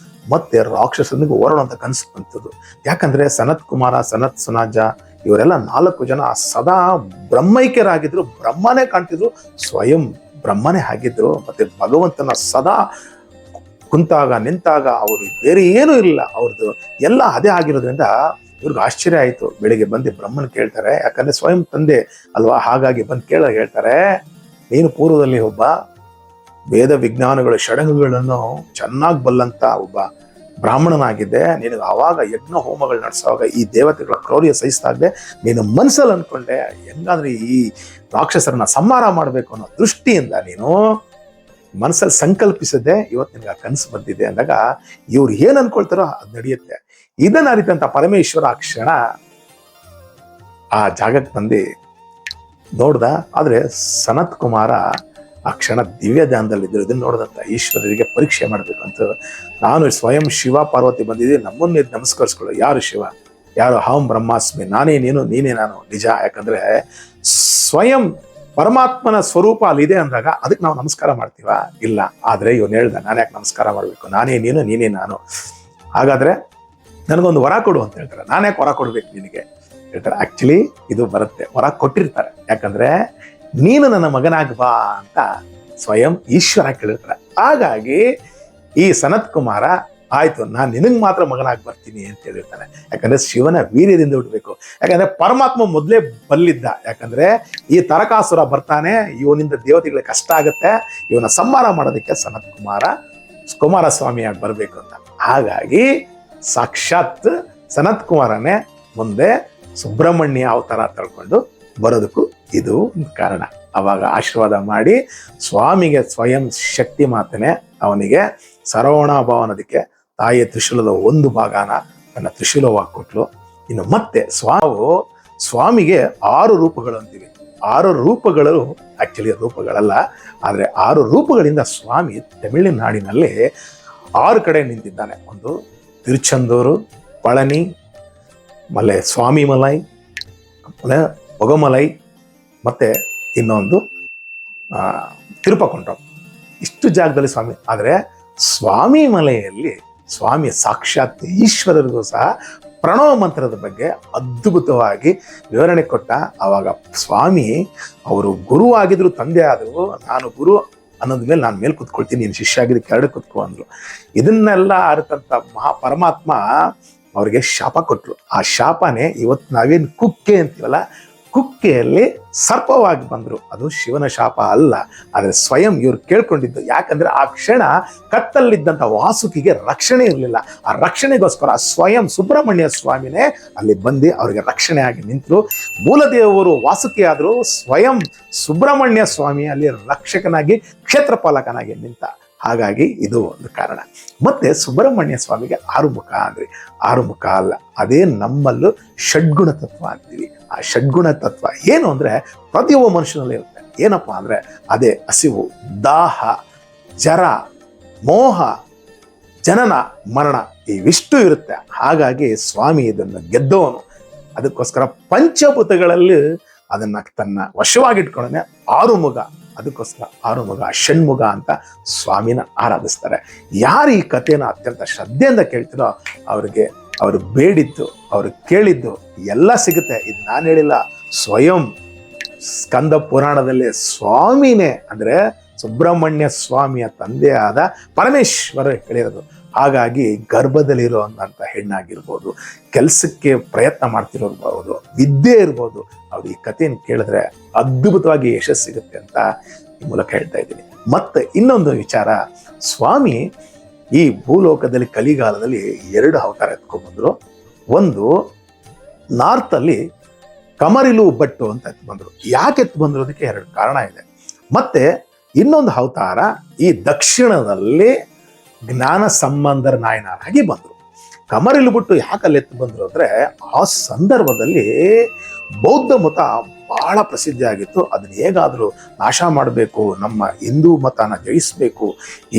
ಮತ್ತೆ ರಾಕ್ಷಸನಿಗೆ ಓಡೋಣಂತ ಕನಸು ಬಂತದ್ದು. ಯಾಕಂದ್ರೆ ಸನತ್ ಕುಮಾರ, ಸನತ್ ಸುನಾಜ ಇವರೆಲ್ಲ 4 ಜನ ಸದಾ ಬ್ರಹ್ಮೈಕ್ಯರಾಗಿದ್ರು, ಬ್ರಹ್ಮನೇ ಕಾಣ್ತಿದ್ರು, ಸ್ವಯಂ ಬ್ರಹ್ಮನೇ ಆಗಿದ್ರು. ಮತ್ತೆ ಭಗವಂತನ ಸದಾ ಕುಂತಾಗ ನಿಂತಾಗ ಅವರು ಬೇರೆ ಏನೂ ಇಲ್ಲ, ಅವ್ರದ್ದು ಎಲ್ಲ ಅದೇ ಆಗಿರೋದ್ರಿಂದ ಇವ್ರಿಗೆ ಆಶ್ಚರ್ಯ ಆಯಿತು. ಬೆಳಿಗ್ಗೆ ಬಂದು ಬ್ರಹ್ಮನ್ ಕೇಳ್ತಾರೆ, ಯಾಕಂದ್ರೆ ಸ್ವಯಂ ತಂದೆ ಅಲ್ವಾ, ಹಾಗಾಗಿ ಬಂದು ಕೇಳಾಗ ಹೇಳ್ತಾರೆ, ನೀನು ಪೂರ್ವದಲ್ಲಿ ಒಬ್ಬ ವೇದ ವಿಜ್ಞಾನಗಳ ಷಡಂಗಗಳನ್ನು ಚೆನ್ನಾಗಿ ಬಲ್ಲಂತ ಒಬ್ಬ ಬ್ರಾಹ್ಮಣನಾಗಿದ್ದೆ. ನಿನಗೆ ಆವಾಗ ಯಜ್ಞ ಹೋಮಗಳು ನಡೆಸುವಾಗ ಈ ದೇವತೆಗಳ ಕ್ರೌರ್ಯ ಸಹಿಸ್ತಾಗದೆ ನೀನು ಮನಸ್ಸಲ್ಲಿ ಅನ್ಕೊಂಡೆ ಹೆಂಗಾದ್ರೆ ಈ ರಾಕ್ಷಸರನ್ನ ಸಂಹಾರ ಮಾಡಬೇಕು ಅನ್ನೋ ದೃಷ್ಟಿಯಿಂದ ನೀನು ಮನಸ್ಸಲ್ಲಿ ಸಂಕಲ್ಪಿಸದೆ ಇವತ್ತು ನಿನ್ಗೆ ಆ ಕನಸು ಬಂದಿದೆ ಅಂದಾಗ ಇವ್ರು ಏನ್ ಅನ್ಕೊಳ್ತಾರೋ ಅದು ನಡೆಯುತ್ತೆ. ಇದನ್ನ ಅರಿತಂತ ಪರಮೇಶ್ವರ ಆ ಕ್ಷಣ ಆ ಜಾಗಕ್ಕೆ ಬಂದು ನೋಡ್ದ. ಆದ್ರೆ ಸನತ್ ಕುಮಾರ ಆ ಕ್ಷಣ ದಿವ್ಯ ಧ್ಯಾನದಲ್ಲಿದ್ದರು. ಇದನ್ನ ನೋಡಿದಂತ ಈಶ್ವರರಿಗೆ ಪರೀಕ್ಷೆ ಮಾಡ್ಬೇಕು ಅಂತ, ನಾನು ಸ್ವಯಂ ಶಿವ ಪಾರ್ವತಿ ಬಂದಿದ್ದೀನಿ, ನಮ್ಮನ್ನ ನಮಸ್ಕರಿಸ್ಕೊಳ್ಳೋ. ಯಾರು ಶಿವ, ಯಾರು ಅಹಂ ಬ್ರಹ್ಮಾಸ್ಮಿ, ನಾನೇ ನೀನು ನೀನೇ ನಾನು. ನಿಜ, ಯಾಕಂದ್ರೆ ಸ್ವಯಂ ಪರಮಾತ್ಮನ ಸ್ವರೂಪ ಅಲ್ಲಿದೆ ಅಂದಾಗ ಅದಕ್ಕೆ ನಾವು ನಮಸ್ಕಾರ ಮಾಡ್ತೀವ? ಇಲ್ಲ. ಆದ್ರೆ ಇವನು ಹೇಳ್ದ, ನಾನು ಯಾಕೆ ನಮಸ್ಕಾರ ಮಾಡ್ಬೇಕು, ನಾನೇ ನೀನು ನೀನೇ ನಾನು. ಹಾಗಾದ್ರೆ ನನಗೊಂದು ವರ ಕೊಡು ಅಂತ ಹೇಳ್ತಾರೆ. ನಾನು ಯಾಕೆ ವರ ಕೊಡ್ಬೇಕು ನಿನಗೆ ಹೇಳ್ತಾರೆ. ಆಕ್ಚುಲಿ ಇದು ಬರುತ್ತೆ, ವರ ಕೊಟ್ಟಿರ್ತಾರೆ. ಯಾಕಂದ್ರೆ ನೀನು ನನ್ನ ಮಗನಾಗ ಬಾ ಅಂತ ಸ್ವಯಂ ಈಶ್ವರ ಕೇಳಿರ್ತಾರೆ. ಹಾಗಾಗಿ ಈ ಸನತ್ ಕುಮಾರ ಆಯ್ತು, ನಾನು ನಿನಗೆ ಮಾತ್ರ ಮಗನಾಗಿ ಬರ್ತೀನಿ ಅಂತ ಹೇಳಿರ್ತಾನೆ. ಯಾಕಂದ್ರೆ ಶಿವನ ವೀರ್ಯದಿಂದ ಹುಟ್ಟಬೇಕು. ಯಾಕಂದ್ರೆ ಪರಮಾತ್ಮ ಮೊದಲೇ ಬಲ್ಲಿದ್ದ. ಯಾಕಂದ್ರೆ ಈ ತರಕಾಸುರ ಬರ್ತಾನೆ, ಇವನಿಂದ ದೇವತೆಗಳಿಗೆ ಕಷ್ಟ ಆಗುತ್ತೆ, ಇವನ ಸಂಹಾರ ಮಾಡೋದಕ್ಕೆ ಸನತ್ ಕುಮಾರಸ್ವಾಮಿಯಾಗಿ ಬರ್ಬೇಕು ಅಂತ. ಹಾಗಾಗಿ ಸಾಕ್ಷಾತ್ ಸನತ್ ಕುಮಾರನೇ ಮುಂದೆ ಸುಬ್ರಹ್ಮಣ್ಯ ಅವತಾರ ತಳ್ಕೊಂಡು ಬರೋದಕ್ಕೂ ಇದು ಒಂದು ಕಾರಣ. ಅವಾಗ ಆಶೀರ್ವಾದ ಮಾಡಿ ಸ್ವಾಮಿಗೆ ಸ್ವಯಂ ಶಕ್ತಿ ಮಾತನೆ ಅವನಿಗೆ ಸರವಣಭವನದಕ್ಕೆ ತಾಯಿಯ ತ್ರಿಶೂಲದ ಒಂದು ಭಾಗನ ತನ್ನ ತ್ರಿಶೂಲವಾಗಿ ಕೊಟ್ಲು. ಇನ್ನು ಮತ್ತೆ ಸ್ವಾಮಿಗೆ 6 ರೂಪಗಳು ಅಂತೀವಿ. 6 ರೂಪಗಳು ಆಕ್ಚುಲಿ ರೂಪಗಳಲ್ಲ, ಆದ್ರೆ 6 ರೂಪಗಳಿಂದ ಸ್ವಾಮಿ ತಮಿಳುನಾಡಿನಲ್ಲಿ 6 ಕಡೆ ನಿಂತಿದ್ದಾನೆ. ಒಂದು ತಿರುಚಂದೂರು, ಪಳನಿ, ಆಮೇಲೆ ಸ್ವಾಮಿ ಮಲೈ, ಆಮೇಲೆ ಒಗಮಲೈ, ಮತ್ತೆ ಇನ್ನೊಂದು ತಿರುಪಕೊಂಡ್ರಂ. ಇಷ್ಟು ಜಾಗದಲ್ಲಿ ಸ್ವಾಮಿ. ಆದರೆ ಸ್ವಾಮಿ ಮಲೆಯಲ್ಲಿ ಸ್ವಾಮಿ ಸಾಕ್ಷಾತ್ ಈಶ್ವರರಿಗೂ ಸಹ ಪ್ರಣವ ಮಂತ್ರದ ಬಗ್ಗೆ ಅದ್ಭುತವಾಗಿ ವಿವರಣೆ ಕೊಟ್ಟ. ಆವಾಗ ಸ್ವಾಮಿ ಅವರು ಗುರು ಆಗಿದ್ರು, ತಂದೆ ಆದ್ರು, ನಾನು ಗುರು ಅನ್ನೋದ್ ಮೇಲೆ ನಾನು ಮೇಲೆ ಕುತ್ಕೊಳ್ತೀನಿ, ನೀನು ಶಿಷ್ಯ ಆಗಿದ್ದು ಕೆರಡೆ ಕುತ್ಕೊ ಅಂದ್ರು. ಇದನ್ನೆಲ್ಲ ಅರಿತಂತ ಪರಮಾತ್ಮ ಅವ್ರಿಗೆ ಶಾಪ ಕೊಟ್ರು. ಆ ಶಾಪನೇ ಇವತ್ತು ನಾವೇನು ಕುಕ್ಕೆ ಅಂತೀವಲ್ಲ, ಕುಕ್ಕೆಯಲ್ಲಿ ಸರ್ಪವಾಗಿ ಬಂದ್ರು. ಅದು ಶಿವನ ಶಾಪ ಅಲ್ಲ, ಆದರೆ ಸ್ವಯಂ ಇವ್ರು ಕೇಳ್ಕೊಂಡಿದ್ದು. ಯಾಕಂದ್ರೆ ಆ ಕ್ಷಣ ಕತ್ತಲ್ಲಿದ್ದಂಥ ವಾಸುಕಿಗೆ ರಕ್ಷಣೆ ಇರಲಿಲ್ಲ. ಆ ರಕ್ಷಣೆಗೋಸ್ಕರ ಸ್ವಯಂ ಸುಬ್ರಹ್ಮಣ್ಯ ಸ್ವಾಮಿನೇ ಅಲ್ಲಿ ಬಂದು ಅವರಿಗೆ ರಕ್ಷಣೆ ಆಗಿ ನಿಂತರು. ಮೂಲದೇವರು ವಾಸುಕಿ ಆದರೂ ಸ್ವಯಂ ಸುಬ್ರಹ್ಮಣ್ಯ ಸ್ವಾಮಿ ಅಲ್ಲಿ ರಕ್ಷಕನಾಗಿ ಕ್ಷೇತ್ರಪಾಲಕನಾಗಿ ನಿಂತ. ಹಾಗಾಗಿ ಇದು ಒಂದು ಕಾರಣ. ಮತ್ತೆ ಸುಬ್ರಹ್ಮಣ್ಯ ಸ್ವಾಮಿಗೆ 6 ಮುಖ ಅಂದ್ರೆ 6 ಮುಖ ಅಲ್ಲ, ಅದೇ ನಮ್ಮಲ್ಲೂ ಷಡ್ಗುಣ ತತ್ವ ಅಂತೀವಿ. ಆ ಷಡ್ಗುಣ ತತ್ವ ಏನು ಅಂದ್ರೆ ಪ್ರತಿಯೊಬ್ಬ ಮನುಷ್ಯನಲ್ಲಿ ಇರುತ್ತೆ. ಏನಪ್ಪ ಅಂದ್ರೆ ಅದೇ ಹಸಿವು, ದಾಹ, ಜರ, ಮೋಹ, ಜನನ, ಮರಣ ಇವಿಷ್ಟು ಇರುತ್ತೆ. ಹಾಗಾಗಿ ಸ್ವಾಮಿ ಇದನ್ನು ಗೆದ್ದವನು. ಅದಕ್ಕೋಸ್ಕರ ಪಂಚಭೂತಗಳಲ್ಲಿ ಅದನ್ನ ತನ್ನ ವಶವಾಗಿಟ್ಕೊಂಡೇ 6 ಮುಖ. ಅದಕ್ಕೋಸ್ಕರ 6 ಮುಖ, ಷಣ್ಮುಖ ಅಂತ ಸ್ವಾಮಿನ ಆರಾಧಿಸ್ತಾರೆ. ಯಾರು ಈ ಕಥೆಯನ್ನು ಅತ್ಯಂತ ಶ್ರದ್ಧೆಯಿಂದ ಕೇಳ್ತಿರೋ ಅವ್ರಿಗೆ ಅವರು ಬೇಡಿದ್ದು, ಅವರು ಕೇಳಿದ್ದು ಎಲ್ಲ ಸಿಗುತ್ತೆ. ಇದು ನಾನು ಹೇಳಿಲ್ಲ, ಸ್ವಯಂ ಸ್ಕಂದ ಪುರಾಣದಲ್ಲಿ ಸ್ವಾಮಿನೇ ಅಂದ್ರೆ ಸುಬ್ರಹ್ಮಣ್ಯ ಸ್ವಾಮಿಯ ತಂದೆಯಾದ ಪರಮೇಶ್ವರ ಹೇಳಿರೋದು. ಹಾಗಾಗಿ ಗರ್ಭದಲ್ಲಿರುವಂಥ ಹೆಣ್ಣಾಗಿರ್ಬೋದು, ಕೆಲಸಕ್ಕೆ ಪ್ರಯತ್ನ ಮಾಡ್ತಿರೋರ್ಬೋದು, ವಿದ್ಯೆ ಇರ್ಬೋದು, ಅವ್ರು ಈ ಕಥೆಯನ್ನು ಕೇಳಿದ್ರೆ ಅದ್ಭುತವಾಗಿ ಯಶಸ್ಸು ಸಿಗುತ್ತೆ ಅಂತ ಈ ಮೂಲಕ ಹೇಳ್ತಾ ಇದ್ದೀನಿ. ಮತ್ತೆ ಇನ್ನೊಂದು ವಿಚಾರ, ಸ್ವಾಮಿ ಈ ಭೂಲೋಕದಲ್ಲಿ ಕಲಿಗಾಲದಲ್ಲಿ 2 ಅವತಾರ ಎತ್ಕೊಂಡ್ಬಂದ್ರು. ಒಂದು ನಾರ್ತಲ್ಲಿ ಕಮರಿಲು ಭಟ್ಟು ಅಂತ ಎತ್ಬಂದ್ರು. ಯಾಕೆ ಎತ್ಬಂದ್ರು ಅದಕ್ಕೆ 2 ಕಾರಣ ಇದೆ. ಮತ್ತೆ ಇನ್ನೊಂದು ಅವತಾರ ಈ ದಕ್ಷಿಣದಲ್ಲಿ ಜ್ಞಾನ ಸಂಬಂಧರ ನಾಯನರಾಗಿ ಬಂದರು. ಕಮರಿಲು ಬಿಟ್ಟು ಯಾಕೆ ಅಲ್ಲಿ ಎತ್ತು ಬಂದರು ಅಂದ್ರೆ ಆ ಸಂದರ್ಭದಲ್ಲಿ ಬೌದ್ಧ ಮತ ಬಹಳ ಪ್ರಸಿದ್ಧಿ ಆಗಿತ್ತು. ಅದನ್ನ ಹೇಗಾದರೂ ನಾಶ ಮಾಡಬೇಕು, ನಮ್ಮ ಹಿಂದೂ ಮತನ ಜಯಿಸಬೇಕು,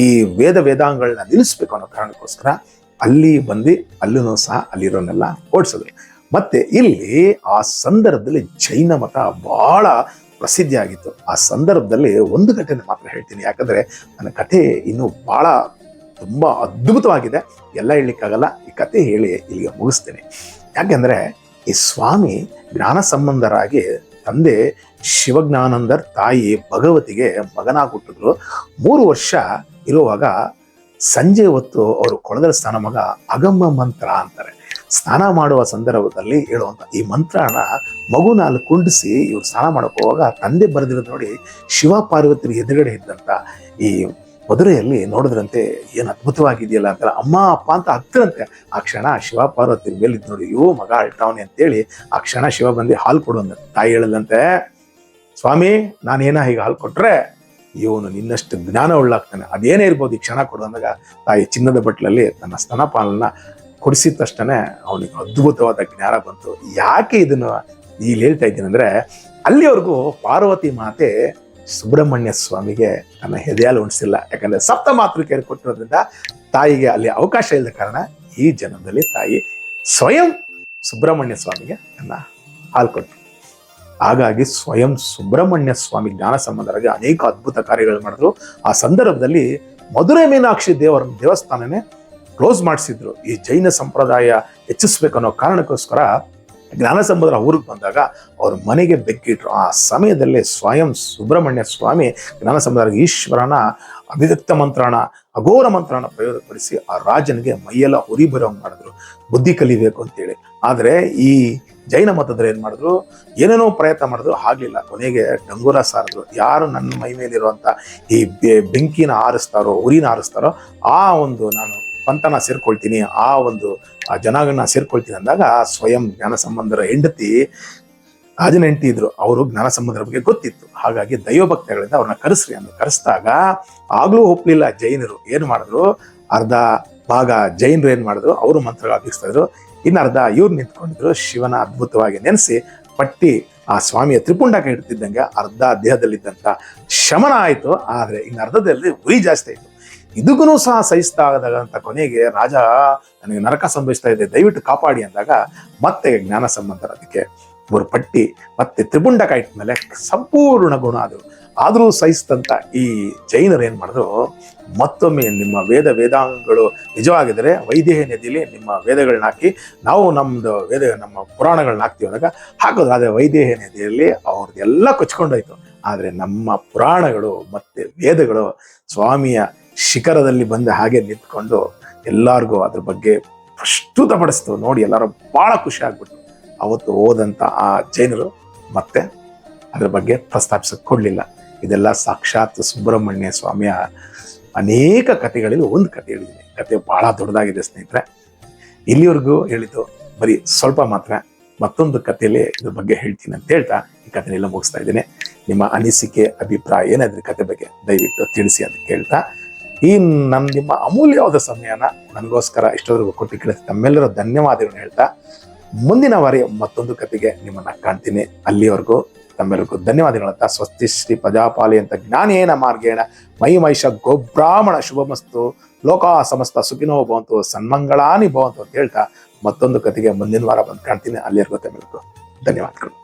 ಈ ವೇದಾಂಗಗಳನ್ನ ನಿಲ್ಲಿಸ್ಬೇಕು ಅನ್ನೋ ಕಾರಣಕ್ಕೋಸ್ಕರ ಅಲ್ಲಿ ಬಂದು ಅಲ್ಲೂ ಸಹ ಅಲ್ಲಿರೋನೆಲ್ಲ ಓಡಿಸಿದ್ರು. ಮತ್ತೆ ಇಲ್ಲಿ ಆ ಸಂದರ್ಭದಲ್ಲಿ ಜೈನ ಮತ ಬಹಳ ಪ್ರಸಿದ್ಧಿ ಆಗಿತ್ತು. ಆ ಸಂದರ್ಭದಲ್ಲಿ ಒಂದು ಘಟನೆ ಮಾತ್ರ ಹೇಳ್ತೀನಿ, ಯಾಕಂದ್ರೆ ನನ್ನ ಕಥೆ ಇನ್ನೂ ಬಹಳ ತುಂಬ ಅದ್ಭುತವಾಗಿದೆ, ಎಲ್ಲ ಹೇಳಲಿಕ್ಕಾಗಲ್ಲ. ಈ ಕಥೆ ಹೇಳಿ ಇಲ್ಲಿಗೆ ಮುಗಿಸ್ತೇನೆ. ಯಾಕೆಂದ್ರೆ ಈ ಸ್ವಾಮಿ ಜ್ಞಾನ ಸಂಬಂಧರಾಗಿ ತಂದೆ ಶಿವಜ್ಞಾನಂದರ್, ತಾಯಿ ಭಗವತಿಗೆ ಮಗನಾಗಿ ಹುಟ್ಟಿದ್ರು. 3 ವರ್ಷ ಇರುವಾಗ ಸಂಜೆ ಹೊತ್ತು ಅವರು ಕೊಳದಲ್ಲಿ ಸ್ನಾನ ಮಗ ಅಗಮ ಮಂತ್ರ ಅಂತಾರೆ. ಸ್ನಾನ ಮಾಡುವ ಸಂದರ್ಭದಲ್ಲಿ ಹೇಳುವಂತ ಈ ಮಂತ್ರನ ಮಗುನ ಅಲ್ಲಿ ಕುಂಡಿಸಿ ಇವ್ರು ಸ್ನಾನ ಮಾಡಕ್ ಹೋಗುವಾಗ ತಂದೆ ಬರೆದಿರೋದು ನೋಡಿ ಶಿವ ಪಾರ್ವತಿ ಎದುರುಗಡೆ ಇದ್ದಂತ ಈ ಮಧುರೆಯಲ್ಲಿ ನೋಡಿದ್ರಂತೆ, ಏನು ಅದ್ಭುತವಾಗಿದೆಯಲ್ಲ ಅಂತ ಅಮ್ಮ ಅಪ್ಪ ಅಂತ ಹತ್ತಿರಂತೆ. ಆ ಕ್ಷಣ ಶಿವ ಪಾರ್ವತಿ ಮೇಲಿದ್ ನೋಡಿ, ಇವು ಮಗ ಅಳ್ತಾವನೆ ಅಂತೇಳಿ ಆ ಕ್ಷಣ ಶಿವ ಬಂದು ಹಾಲು ಕೊಡುವಂತ. ತಾಯಿ ಹೇಳದಂತೆ, ಸ್ವಾಮಿ ನಾನೇನ ಹೀಗೆ ಹಾಲು ಕೊಟ್ರೆ ಇವನು ನಿನ್ನಷ್ಟು ಜ್ಞಾನ ಉಳ್ಳಾಗ್ತಾನೆ, ಅದೇನೇ ಇರ್ಬೋದು ಈ ಕ್ಷಣ ಕೊಡು ಅಂದಾಗ ತಾಯಿ ಚಿನ್ನದ ಬಟ್ಲಲ್ಲಿ ತನ್ನ ಸ್ತನಪಾಲನ್ನ ಕೊಡಿಸಿದ ತಕ್ಷಣ ಅವನಿಗೆ ಅದ್ಭುತವಾದ ಜ್ಞಾನ ಬಂತು. ಯಾಕೆ ಇದನ್ನು ಇಲ್ಲಿ ಹೇಳ್ತಾ ಇದ್ದೀನಿ ಅಂದ್ರೆ, ಅಲ್ಲಿವರೆಗೂ ಪಾರ್ವತಿ ಮಾತೆ ಸುಬ್ರಹ್ಮಣ್ಯ ಸ್ವಾಮಿಗೆ ತನ್ನ ಹೆದೆಯಾಲು ಉಣಿಸಿಲ್ಲ. ಯಾಕಂದ್ರೆ ಸಪ್ತ ಮಾತೃಕೆಯರು ಕೊಟ್ಟಿರೋದ್ರಿಂದ ತಾಯಿಗೆ ಅಲ್ಲಿ ಅವಕಾಶ ಇಲ್ಲದ ಕಾರಣ ಈ ಜನ್ಮದಲ್ಲಿ ತಾಯಿ ಸ್ವಯಂ ಸುಬ್ರಹ್ಮಣ್ಯ ಸ್ವಾಮಿಗೆ ತನ್ನ ಹಾಲು ಕೊಟ್ಟರು. ಹಾಗಾಗಿ ಸ್ವಯಂ ಸುಬ್ರಹ್ಮಣ್ಯ ಸ್ವಾಮಿ ಜ್ಞಾನ ಸಂಬಂಧರಾಗಿ ಅನೇಕ ಅದ್ಭುತ ಕಾರ್ಯಗಳು ಮಾಡಿದ್ರು. ಆ ಸಂದರ್ಭದಲ್ಲಿ ಮಧುರೆ ಮೀನಾಕ್ಷಿ ದೇವಸ್ಥಾನನೇ ಕ್ಲೋಸ್ ಮಾಡಿಸಿದ್ರು. ಈ ಜೈನ ಸಂಪ್ರದಾಯ ಹೆಚ್ಚಿಸ್ಬೇಕು ಅನ್ನೋ ಕಾರಣಕ್ಕೋಸ್ಕರ ಜ್ಞಾನ ಸಂಬಂಧರ ಊರಿಗೆ ಬಂದಾಗ ಅವ್ರ ಮನೆಗೆ ಬೆಕ್ಕಿಟ್ರು. ಆ ಸಮಯದಲ್ಲಿ ಸ್ವಯಂ ಸುಬ್ರಹ್ಮಣ್ಯ ಸ್ವಾಮಿ ಜ್ಞಾನ ಸಂಬಂಧರ ಈಶ್ವರನ ಅಭಿವ್ಯಕ್ತ ಮಂತ್ರಣ, ಅಘೋರ ಮಂತ್ರಣ ಪ್ರಯೋಗಪಡಿಸಿ ಆ ರಾಜನಿಗೆ ಮೈಯೆಲ್ಲ ಉರಿ ಬರೋಂಗ್ ಮಾಡಿದ್ರು, ಬುದ್ಧಿ ಕಲಿಬೇಕು ಅಂತೇಳಿ. ಆದರೆ ಈ ಜೈನ ಮತದಲ್ಲಿ ಏನ್ ಮಾಡಿದ್ರು, ಏನೇನೋ ಪ್ರಯತ್ನ ಮಾಡಿದ್ರು, ಆಗ್ಲಿಲ್ಲ. ಕೊನೆಗೆ ಡಂಗೂರ ಸಾರಿದ್ರು. ಯಾರು ನನ್ನ ಮೈ ಮೇಲಿರುವಂತ ಈ ಬೆಂಕಿನ ಆರಿಸ್ತಾರೋ, ಉರಿನ ಆರಿಸ್ತಾರೋ, ಆ ಒಂದು ನಾನು ಪಂಥನ ಸೇರ್ಕೊಳ್ತೀನಿ, ಆ ಒಂದು ಜನಾಂಗನ ಸೇರ್ಕೊಳ್ತೀನಿ ಅಂದಾಗ ಸ್ವಯಂ ಜ್ಞಾನ ಸಂಬಂಧರ ಹೆಂಡತಿ ರಾಜನ ಹೆಂಡತಿ ಇದ್ರು, ಅವರು ಜ್ಞಾನ ಸಂಬಂಧರ ಬಗ್ಗೆ ಗೊತ್ತಿತ್ತು. ಹಾಗಾಗಿ ದೈವಭಕ್ತಗಳಿಂದ ಅವ್ರನ್ನ ಕರೆಸ್ರಿ ಅಂತ ಕರೆಸಿದಾಗ ಆಗ್ಲೂ ಒಪ್ಲಿಲ್ಲ ಜೈನರು. ಏನ್ ಮಾಡಿದ್ರು, ಅರ್ಧ ಭಾಗ ಜೈನರು ಏನ್ ಮಾಡಿದ್ರು, ಅವರು ಮಂತ್ರಗಳು ಅಭಿಸ್ತಾ ಇದ್ರು, ಇನ್ನು ಅರ್ಧ ಇವ್ರು ನಿಂತ್ಕೊಂಡಿದ್ರು. ಶಿವನ ಅದ್ಭುತವಾಗಿ ನೆನೆಸಿ ಪಟ್ಟಿ ಆ ಸ್ವಾಮಿಯ ತ್ರಿಪುಂಡಕ್ಕೆ ಇಡ್ತಿದ್ದಂಗೆ ಅರ್ಧ ದೇಹದಲ್ಲಿದ್ದಂತ ಶಮನ ಆಯ್ತು. ಆದ್ರೆ ಇನ್ನು ಅರ್ಧದಲ್ಲಿ ಉರಿ ಜಾಸ್ತಿ ಆಯ್ತು. ಇದಕ್ಕೂ ಸಹ ಸಹಿಸ್ತಾ ಆದಾಗ ಕೊನೆಗೆ ರಾಜ ನನಗೆ ನರಕ ಸಂಭವಿಸ್ತಾ ಇದೆ, ದಯವಿಟ್ಟು ಕಾಪಾಡಿ ಅಂದಾಗ ಮತ್ತೆ ಜ್ಞಾನ ಸಂಬಂಧರ ಅದಕ್ಕೆ ಪಟ್ಟಿ ಮತ್ತೆ ತ್ರಿಪುಂಡ ಕೈಟ್ ಮೇಲೆ ಸಂಪೂರ್ಣ ಗುಣ ಅದು. ಆದರೂ ಸಹಿಸಿದಂಥ ಈ ಜೈನರು ಏನು ಮಾಡಿದ್ರು, ಮತ್ತೊಮ್ಮೆ ನಿಮ್ಮ ವೇದಾಂಗಗಳು ನಿಜವಾಗಿದ್ದರೆ ವೈದೇಹಿ ನದಿಯಲ್ಲಿ ನಿಮ್ಮ ವೇದಗಳನ್ನ ಹಾಕಿ, ನಾವು ನಮ್ಮ ಪುರಾಣಗಳನ್ನ ಹಾಕ್ತೀವಿ ಅಂದಾಗ ಹಾಕೋದು. ಆದರೆ ವೈದೇಹಿ ನದಿಯಲ್ಲಿ ಅವ್ರದ್ದೆಲ್ಲ ಕೊಚ್ಕೊಂಡೋಯ್ತು. ಆದರೆ ನಮ್ಮ ಪುರಾಣಗಳು ಮತ್ತು ವೇದಗಳು ಸ್ವಾಮಿಯ ಶಿಖರದಲ್ಲಿ ಬಂದ ಹಾಗೆ ನಿಂತ್ಕೊಂಡು ಎಲ್ಲರಿಗೂ ಅದ್ರ ಬಗ್ಗೆ ಪ್ರಸ್ತುತಪಡಿಸ್ತು. ನೋಡಿ ಎಲ್ಲರೂ ಭಾಳ ಖುಷಿ ಆಗ್ಬಿಟ್ಟು ಅವತ್ತು ಹೋದಂಥ ಆ ಜೈನರು ಮತ್ತೆ ಅದ್ರ ಬಗ್ಗೆ ಪ್ರಸ್ತಾಪಿಸಕ್ಕೆ ಕೊಡಲಿಲ್ಲ. ಇದೆಲ್ಲ ಸಾಕ್ಷಾತ್ ಸುಬ್ರಹ್ಮಣ್ಯ ಸ್ವಾಮಿಯ ಅನೇಕ ಕಥೆಗಳಲ್ಲಿ ಒಂದು ಕಥೆ ಹೇಳಿದ್ದೀನಿ. ಕಥೆ ಭಾಳ ದೊಡ್ಡದಾಗಿದೆ ಸ್ನೇಹಿತರೆ. ಇಲ್ಲಿವರೆಗೂ ಹೇಳಿದ್ದು ಬರೀ ಸ್ವಲ್ಪ ಮಾತ್ರ. ಮತ್ತೊಂದು ಕಥೆಯಲ್ಲಿ ಇದ್ರ ಬಗ್ಗೆ ಹೇಳ್ತೀನಿ ಅಂತ ಹೇಳ್ತಾ ಈ ಕಥೆನೆಲ್ಲ ಮುಗಿಸ್ತಾ ಇದ್ದೀನಿ. ನಿಮ್ಮ ಅನಿಸಿಕೆ ಅಭಿಪ್ರಾಯ ಏನಾದ್ರೂ ಕತೆ ಬಗ್ಗೆ ದಯವಿಟ್ಟು ತಿಳಿಸಿ ಅಂತ ಕೇಳ್ತಾ, ನಿಮ್ಮ ಅಮೂಲ್ಯವಾದ ಸಮಯನ ನನಗೋಸ್ಕರ ಇಷ್ಟೊಂದು ಕೊಟ್ಟು ಕೇಳಿದ ತಮ್ಮೆಲ್ಲರ ಧನ್ಯವಾದಗಳನ್ನು ಹೇಳ್ತಾ, ಮುಂದಿನ ವಾರ ಮತ್ತೊಂದು ಕತೆಗೆ ನಿಮ್ಮನ್ನ ಕಾಣ್ತೀನಿ. ಅಲ್ಲಿವರೆಗೂ ತಮ್ಮೆಲ್ಲರಿಗೂ ಧನ್ಯವಾದಗಳಂತ ಸ್ವಸ್ತಿ ಶ್ರೀ ಪ್ರಜಾಪಾಲಿ ಅಂತ ಜ್ಞಾನೇನ ಮಾರ್ಗೇಣ ಮೈ ಮಹಿಷ ಗೋಬ್ರಾಹ್ಮಣ ಶುಭಮಸ್ತು ಲೋಕ ಸಮಸ್ತ ಸುಖಿನೋ ಭವಂತು ಸನ್ಮಂಗಳಾನಿ ಭವಂತು ಅಂತ ಹೇಳ್ತಾ ಮತ್ತೊಂದು ಕತೆಗೆ ಮುಂದಿನ ವಾರ ಬಂದು ಕಾಣ್ತೀನಿ. ಅಲ್ಲಿವರೆಗೂ ತಮ್ಮೆಲ್ಲರಿಗೂ ಧನ್ಯವಾದಗಳು.